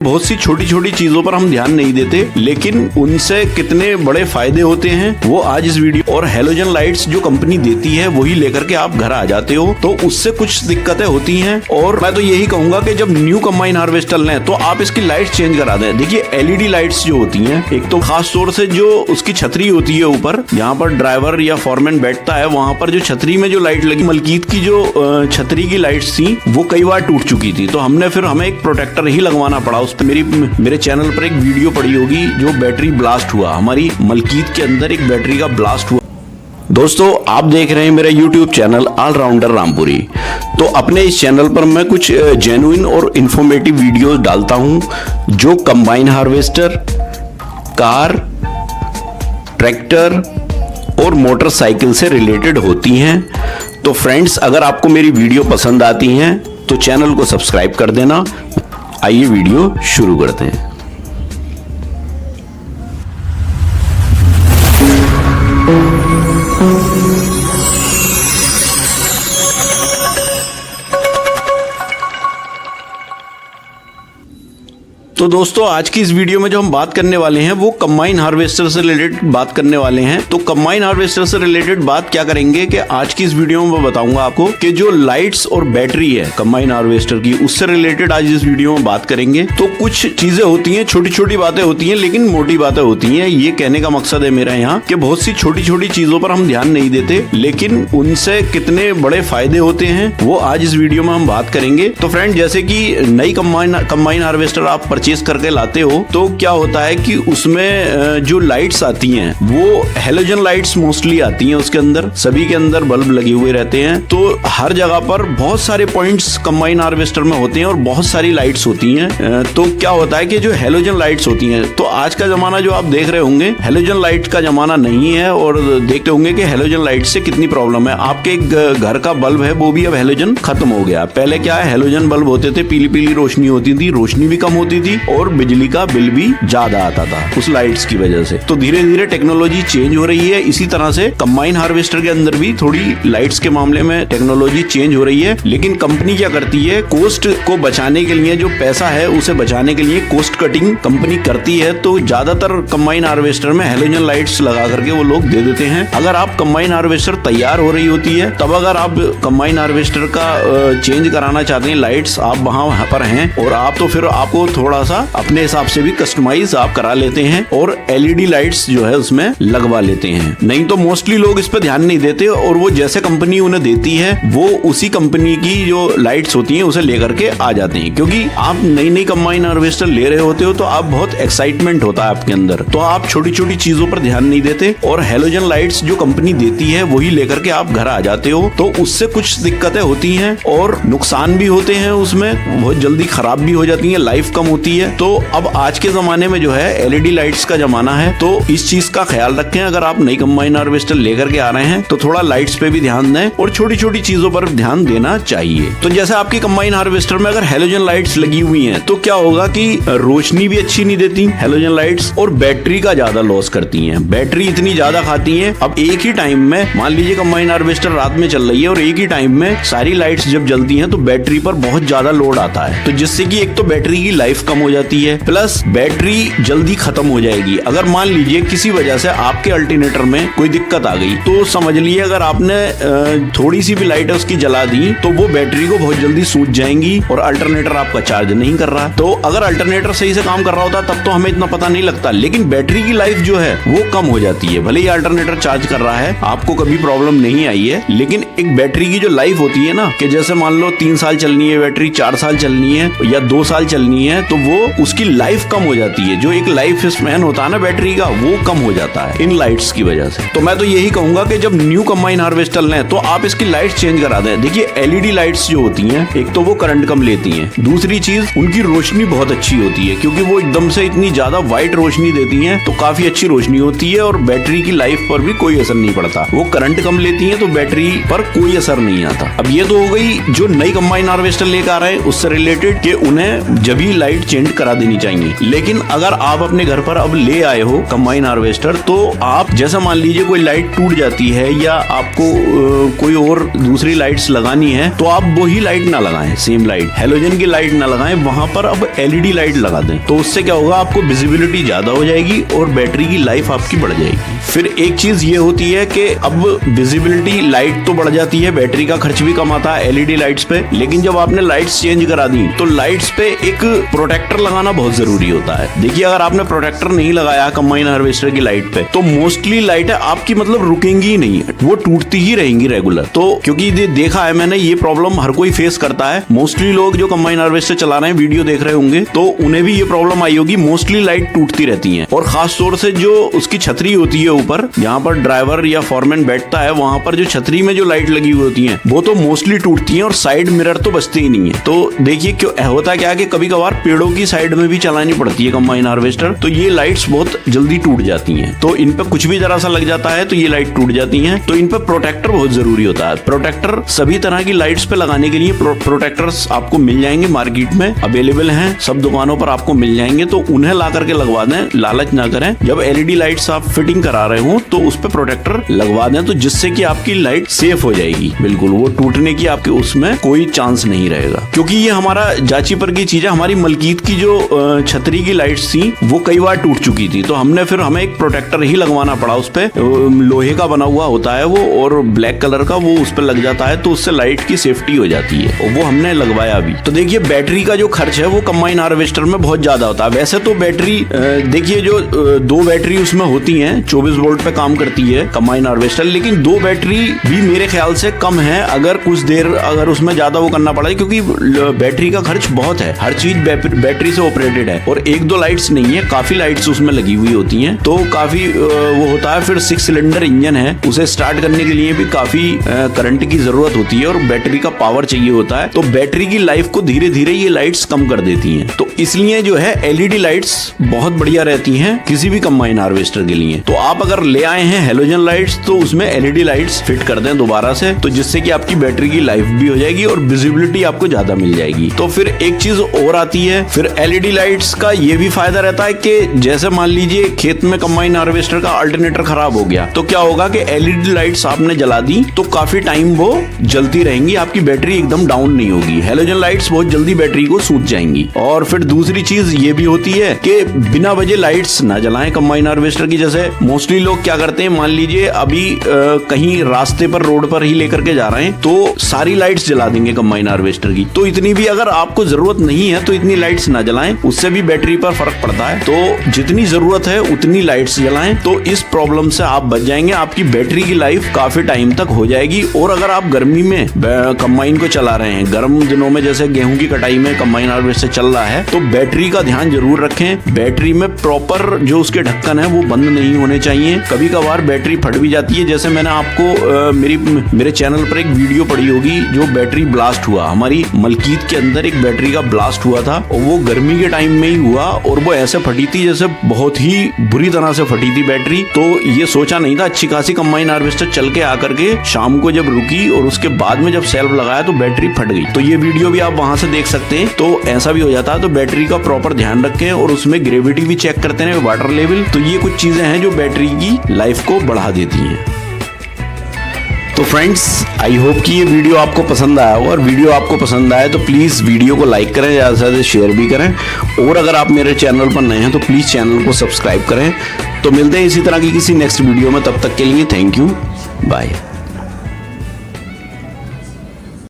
बहुत सी छोटी छोटी चीजों पर हम ध्यान नहीं देते, लेकिन उनसे कितने बड़े फायदे होते हैं वो आज इस वीडियो। और हेलोजन लाइट्स जो कंपनी देती है वही लेकर के आप घर आ जाते हो, तो उससे कुछ दिक्कतें होती हैं। और मैं तो यही कहूंगा कि जब न्यू कंबाइन हार्वेस्टर लें तो आप इसकी लाइट्स चेंज करा दें। देखिए एलईडी लाइट्स जो होती हैं, एक तो खास तौर से जो उसकी छतरी होती है ऊपर, जहाँ पर ड्राइवर या फॉरमैन बैठता है, वहां पर जो छतरी में जो लाइट लगी, मलकीत की जो छतरी की लाइट्स थी वो कई बार टूट चुकी थी, तो हमें एक प्रोटेक्टर ही लगवाना पड़ा। उस पर मेरे चैनल पर एक वीडियो पड़ी होगी, जो बैटरी ब्लास्ट हुआ, हमारी मलकीत के अंदर एक बैटरी का ब्लास्ट हुआ। दोस्तों आप देख रहे हैं मेरा YouTube चैनल ऑलराउंडर रामपुरी। तो अपने इस चैनल पर मैं कुछ जेन्युइन और इंफॉर्मेटिव वीडियोस डालता हूं जो कंबाइन हार्वेस्टर, कार, ट्रैक्टर और मोटरसाइकिल से रिलेटेड होती हैं। तो फ्रेंड्स, अगर आपको मेरी वीडियो पसंद आती हैं तो चैनल को सब्सक्राइब कर देना। आइए वीडियो शुरू करते हैं। तो दोस्तों आज की इस वीडियो में जो हम बात करने वाले हैं वो कंबाइन हार्वेस्टर से रिलेटेड बात करने वाले हैं। तो कंबाइन हार्वेस्टर से रिलेटेड बात क्या करेंगे कि आज की इस वीडियो में मैं बताऊंगा आपको कि जो लाइट्स और बैटरी है कंबाइन हार्वेस्टर की, उससे रिलेटेड आज इस वीडियो में बात करेंगे। तो कुछ चीजें होती हैं, छोटी छोटी बातें होती हैं, लेकिन मोटी बातें होती हैं। ये कहने का मकसद है मेरा यहाँ कि बहुत सी छोटी छोटी चीजों पर हम ध्यान नहीं देते, लेकिन उनसे कितने बड़े फायदे होते हैं वो आज इस वीडियो में हम बात करेंगे। तो फ्रेंड, जैसे कि नई कंबाइन हार्वेस्टर आप परचेज करके लाते हो तो क्या होता है कि उसमें जो लाइट्स आती हैं वो हेलोजन लाइट्स मोस्टली आती हैं। उसके अंदर सभी के अंदर बल्ब लगे हुए रहते हैं, तो हर जगह पर बहुत सारे पॉइंट्स कंबाइन हार्वेस्टर में होते हैं और बहुत सारी लाइट्स होती हैं। तो क्या होता है कि जो हेलोजन लाइट्स होती हैं, तो आज का जमाना जो आप देख रहे होंगे हेलोजन लाइट का जमाना नहीं है, और देखते होंगे कि हेलोजन लाइट से कितनी प्रॉब्लम है। आपके घर का बल्ब है वो भी अब हेलोजन खत्म हो गया। पहले क्या है, हेलोजन बल्ब होते थे, पीली पीली रोशनी होती थी, रोशनी भी कम होती थी और बिजली का बिल भी ज्यादा आता था उस लाइट्स की वजह से। तो धीरे धीरे टेक्नोलॉजी चेंज हो रही है। इसी तरह से कंबाइन हार्वेस्टर के अंदर भी थोड़ी लाइट्स के मामले में टेक्नोलॉजी चेंज हो रही है। लेकिन कंपनी क्या करती है, कोस्ट को बचाने के लिए, जो पैसा है उसे बचाने के लिए कोस्ट कटिंग कंपनी करती है। तो ज्यादातर कंबाइन हार्वेस्टर में हेलोजन लाइट्स लगा करके वो लोग दे देते हैं। अगर आप कंबाइन हार्वेस्टर तैयार हो रही होती है, तब अगर आप कंबाइन हार्वेस्टर का चेंज कराना चाहते हैं, लाइट्स आप वहां पर हैं और आप, तो फिर आपको थोड़ा सा अपने हिसाब से भी कस्टमाइज आप करा लेते हैं और एलईडी लाइट्स जो है उसमें लगवा लेते हैं। नहीं तो मोस्टली लोग इस पे ध्यान नहीं देते और वो जैसे कंपनी उन्हें देती है वो उसी कंपनी की जो लाइट्स होती हैं उसे लेकर के आ जाते हैं। क्योंकि आप नई नई कंबाइन हार्वेस्टर ले रहे होते हो तो आप बहुत एक्साइटमेंट होता है आपके अंदर, तो आप छोटी छोटी चीजों पर ध्यान नहीं देते और हेलोजन लाइट्स जो कंपनी देती है वही लेकर के आप घर आ जाते हो। तो उससे कुछ दिक्कतें होती हैं और नुकसान भी होते हैं, उसमें बहुत जल्दी खराब भी हो जाती है, लाइफ कम होती है। तो अब आज के जमाने में जो है एलईडी लाइट्स का जमाना है, तो इस चीज का ख्याल रखें। अगर आप नई कंबाइन हार्वेस्टर लेकर के आ रहे हैं तो थोड़ा लाइट्स पे भी ध्यान दें और छोटी छोटी चीजों पर ध्यान देना चाहिए। तो जैसे आपकी कंबाइन हार्वेस्टर में अगर हेलोजन लाइट्स लगी हुई हैं तो क्या होगा कि रोशनी भी अच्छी नहीं देती हेलोजन लाइट्स, और बैटरी का ज्यादा लॉस करती हैं। बैटरी इतनी ज्यादा खाती हैं। अब एक ही टाइम में मान लीजिए कंबाइन हार्वेस्टर रात में चल रही है और एक ही टाइम में सारी लाइट्स जब जलती हैं तो बैटरी पर बहुत ज्यादा लोड आता है, तो जिससे कि एक तो बैटरी की लाइफ कम हो जाती है, प्लस बैटरी जल्दी खत्म हो जाएगी। अगर मान लीजिए किसी वजह से आपके अल्टरनेटर में कोई दिक्कत आ गई तो समझ लीजिए अगर आपने थोड़ी सी भी लाइट उसकी जला दी तो वो बैटरी को बहुत जल्दी सूझ जाएंगी और अल्टरनेटर आपका चार्ज नहीं कर रहा। तो अगर अल्टरनेटर सही से काम कर रहा होता तब तो हमें इतना पता नहीं लगता, लेकिन बैटरी की लाइफ जो है वो कम हो जाती है। भले ही अल्टरनेटर चार्ज कर रहा है, आपको कभी प्रॉब्लम नहीं आई है, लेकिन एक बैटरी की जो लाइफ होती है ना, कि जैसे मान लो 3 साल चलनी है बैटरी, 4 साल चलनी है या 2 साल चलनी है, तो वो उसकी लाइफ कम हो जाती है। जो एक लाइफ स्पैन होता है ना बैटरी का, वो कम हो जाता है इन लाइट्स की वजह से। तो मैं तो यही कहूंगा कि जब न्यू कंबाइन हार्वेस्टर लें तो आप इसकी लाइट्स चेंज करा दें। देखिए एलईडी लाइट्स जो होती हैं, एक तो वो करंट कम लेती हैं, दूसरी चीज उनकी रोशनी बहुत अच्छी होती है, क्योंकि वो एकदम से इतनी ज्यादा व्हाइट रोशनी देती हैं तो काफी अच्छी रोशनी होती है और बैटरी की लाइफ पर भी कोई असर नहीं पड़ता। वो करंट कम लेती हैं तो बैटरी पर कोई असर नहीं आता। अब ये तो हो गई जो नई कंबाइन हार्वेस्टर लेकर आ रहे हैं उससे रिलेटेड कि उन्हें जब भी लाइट चेंज करा देनी चाहिए। लेकिन अगर आप अपने घर पर अब ले आए हो कंबाइन हार्वेस्टर, तो आप जैसा मान लीजिए कोई लाइट टूट जाती है या आपको कोई और दूसरी लाइट्स लगानी है, तो आप वही लाइट ना लगाएं, सेम लाइट हेलोजन की लाइट ना लगाएं, वहां पर अब एलईडी लाइट लगा दें। तो उससे क्या होगा, आपको विजिबिलिटी ज्यादा हो जाएगी और बैटरी की लाइफ आपकी बढ़ जाएगी। फिर एक चीज ये होती है कि अब विजिबिलिटी लाइट तो बढ़ जाती है, बैटरी का खर्च भी कम आता है एलईडी लाइट्स पे, लेकिन जब आपने लाइट्स चेंज करा दी तो लाइट्स पे एक प्रोटेक्टर लगाना बहुत जरूरी होता है। देखिए, अगर आपने प्रोटेक्टर नहीं लगाया कंबाइन हार्वेस्टर की लाइट पे, तो मोस्टली लाइट आपकी मतलब रुकेंगी ही नहीं, वो टूटती ही रहेंगी रेगुलर। तो क्योंकि ये देखा है मैंने, ये प्रॉब्लम हर कोई फेस करता है। मोस्टली लोग जो कंबाइन हार्वेस्टर चला रहे हैं, वीडियो देख रहे होंगे, तो उन्हें भी ये प्रॉब्लम आई होगी। मोस्टली लाइट टूटती रहती है, और खास तौर से जो उसकी छतरी होती है ऊपर, जहाँ पर ड्राइवर या फॉरमैन बैठता है, वहां पर जो छतरी में जो लाइट लगी हुई होती है, वो तो मोस्टली टूटती है, और साइड मिरर तो बचते ही नहीं है। तो देखिए क्यों होता क्या कि कभी कभार पेड़ों की साइड में भी चलानी पड़ती है कंबाइन हार्वेस्टर, तो ये लाइट्स बहुत जल्दी टूट जाती हैं। तो इन पे कुछ भी जरा सा लग जाता है तो ये लाइट टूट जाती हैं। तो इन पे प्रोटेक्टर बहुत जरूरी होता है। प्रोटेक्टर सभी तरह की लाइट्स पे लगाने के लिए प्रोटेक्टर्स आपको मिल जाएंगे, मार्केट में अवेलेबल हैं, सब दुकानों पर आपको मिल जाएंगे। तो उन्हें ला करके लगवा दें, लालच ना करें। जब एलईडी लाइट्स आप फिटिंग करा रहे हो तो उस पे प्रोटेक्टर लगवा दें, तो जिससे कि आपकी लाइट सेफ हो जाएगी, बिल्कुल वो टूटने की आपके उसमें कोई चांस नहीं रहेगा। क्योंकि ये हमारा जांची पर की चीज है। हमारी मलकीत की जो छतरी की लाइट्स थी वो कई बार टूट चुकी थी, तो हमने फिर हमें एक प्रोटेक्टर ही लगवाना पड़ा उस पे। लोहे का बना हुआ होता है वो, और ब्लैक कलर का, वो उस पे लग जाता है, तो उससे लाइट की सेफ्टी हो जाती है, और वो हमने लगवाया अभी। तो देखिए, बैटरी का जो खर्च है वो कंबाइन हार्वेस्टर में बहुत ज्यादा होता है। वैसे तो बैटरी देखिए, जो 2 बैटरी उसमें होती हैं, 24 वोल्ट पे काम करती है कंबाइन हार्वेस्टर, लेकिन 2 बैटरी भी मेरे ख्याल से कम है। अगर कुछ देर अगर उसमें ज्यादा वो करना पड़ा, क्योंकि बैटरी का खर्च बहुत है, हर चीज बैटरी से ऑपरेटेड है, और 1-2 लाइट्स नहीं है, काफी लाइट्स उसमें लगी हुई होती हैं, तो काफी वो होता है। फिर 6 सिलेंडर इंजन है, उसे स्टार्ट करने के लिए भी काफी करंट की जरूरत होती है, और बैटरी का पावर चाहिए होता है। तो बैटरी की लाइफ को धीरे धीरे ये लाइट्स कम कर देती हैं। तो इसलिए जो है एलईडी लाइट्स बहुत बढ़िया रहती हैं किसी भी कंबाइन हार्वेस्टर के लिए। तो आप अगर ले आए हैं हेलोजन लाइट्स, तो उसमें एलईडी लाइट्स फिट कर दें दोबारा से, तो जिससे कि आपकी बैटरी की लाइफ भी हो जाएगी और विजिबिलिटी आपको ज्यादा मिल जाएगी। तो फिर एक चीज और आती है, फिर एलईडी लाइट्स का ये भी फायदा रहता है कि जैसे मान लीजिए खेत में कंबाइन हार्वेस्टर का अल्टरनेटर खराब हो गया, तो क्या होगा कि एलईडी लाइट्स आपने जला दी तो काफी टाइम वो जलती रहेंगी, आपकी बैटरी एकदम डाउन नहीं होगी। हेलोजन लाइट्स बहुत जल्दी बैटरी को सूख जाएंगी। और फिर दूसरी चीज ये भी होती है कि बिना वजह लाइट्स ना जलाएं कंबाइन हार्वेस्टर की। जैसे मोस्टली लोग क्या करते हैं, मान लीजिए अभी कहीं रास्ते पर, रोड पर ही लेकर के जा रहे हैं, तो सारी लाइट्स जला देंगे कंबाइन हार्वेस्टर की। तो इतनी भी अगर आपको जरूरत नहीं है तो इतनी लाइट्स ना जलाएं, उससे भी बैटरी पर फर्क पड़ता है। तो जितनी जरूरत है उतनी लाइट्स जलाएं, तो इस प्रॉब्लम से आप बच जाएंगे। आपकी बैटरी की लाइफ काफी टाइम तक हो जाएगी। और अगर आप गर्मी में कंबाइन को चला रहे हैं, गर्म दिनों में जैसे गेहूं की कटाई में कंबाइन हार्वेस्टर चल रहा है, तो बैटरी का ध्यान जरूर रखें। बैटरी में प्रॉपर जो उसके ढक्कन है वो बंद नहीं होने चाहिए। कभी कभार बैटरी फट भी जाती है। जैसे मैंने आपको मेरे चैनल पर एक वीडियो पड़ी होगी, जो बैटरी ब्लास्ट हुआ, हमारी मलकीत के अंदर एक बैटरी का ब्लास्ट हुआ था, और वो गर्मी के टाइम में ही हुआ, और वो ऐसे फटी थी जैसे बहुत ही बुरी तरह से फटी थी बैटरी। तो ये सोचा नहीं था, अच्छी खासी कंबाइन हार्वेस्टर चल के आकर के शाम को जब रुकी और उसके बाद में जब सेल्फ लगाया तो बैटरी फट गई। तो ये वीडियो भी आप वहां से देख सकते हैं। तो ऐसा भी हो जाता है। तो बैटरी का प्रॉपर ध्यान रखें, और उसमें ग्रेविटी भी चेक करते हैं, वाटर लेवल। तो ये कुछ चीजें हैं जो बैटरी की लाइफ को बढ़ा देती हैं। तो फ्रेंड्स, आई होप कि ये वीडियो आपको पसंद आया हो, और वीडियो आपको पसंद आए तो प्लीज़ वीडियो को लाइक करें, ज़्यादा से ज़्यादा शेयर भी करें, और अगर आप मेरे चैनल पर नए हैं तो प्लीज़ चैनल को सब्सक्राइब करें। तो मिलते हैं इसी तरह की किसी नेक्स्ट वीडियो में, तब तक के लिए थैंक यू, बाय।